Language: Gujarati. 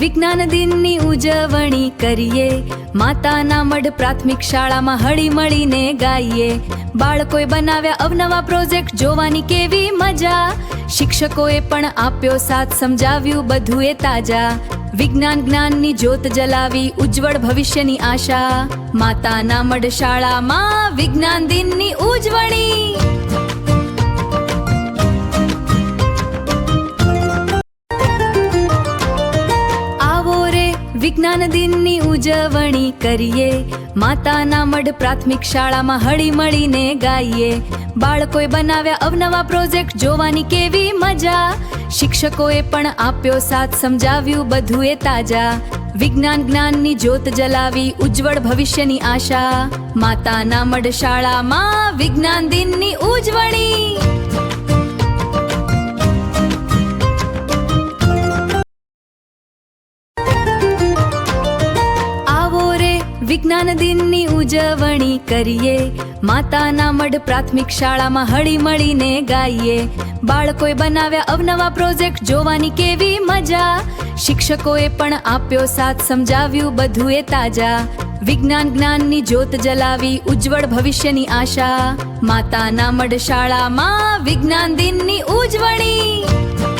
વિજ્ઞાન દિનની ઉજવણી કરીએ, માતાના મઢ પ્રાથમિક શાળામાં હળી મળીને ગાઈએ. બાળકોએ બનાવ્યા અવનવા પ્રોજેક્ટ, જોવાની કેવી મજા. શિક્ષકોએ પણ આપ્યો સાથ, સમજાવ્યું બધું એ તાજા. વિજ્ઞાન જ્ઞાનની જ્યોત જલાવી, ઉજ્જવળ ભવિષ્યની આશા. માતાના મઢ શાળામાં વિજ્ઞાન દિનની ઉજવણી. આવો રે વિજ્ઞાન દિનની ઉજવણી કરીએ, માતાના મઢ પ્રાથમિક શાળામાં હળી મળીને ગાઈએ. બાળકોએ બનાવ્યા અવનવા પ્રોજેક્ટ, જોવાની કેવી મજા. શિક્ષકોએ પણ આપ્યો સાથ, સમજાવ્યું બધું એ તાજા. વિજ્ઞાન જ્ઞાનની જ્યોત જલાવી, ઉજ્જવળ ભવિષ્યની આશા. માતાના મઢ શાળામાં વિજ્ઞાન દિનની ઉજવણી. આવો રે વિજ્ઞાન દિનની ઉજવણી કરીએ, માતાના મઢ પ્રાથમિક શાળામાં હળી મળીને ગાઈએ. બાળકોએ બનાવ્યા અવનવા પ્રોજેક્ટ, જોવાની કેવી મજા. શિક્ષકોએ પણ આપ્યો સાથ, સમજાવ્યું બધું એ તાજા. વિજ્ઞાન જ્ઞાનની જ્યોત જલાવી, ઉજ્જવળ ભવિષ્યની આશા. માતાના મઢ શાળામાં વિજ્ઞાન દિનની ઉજવણી.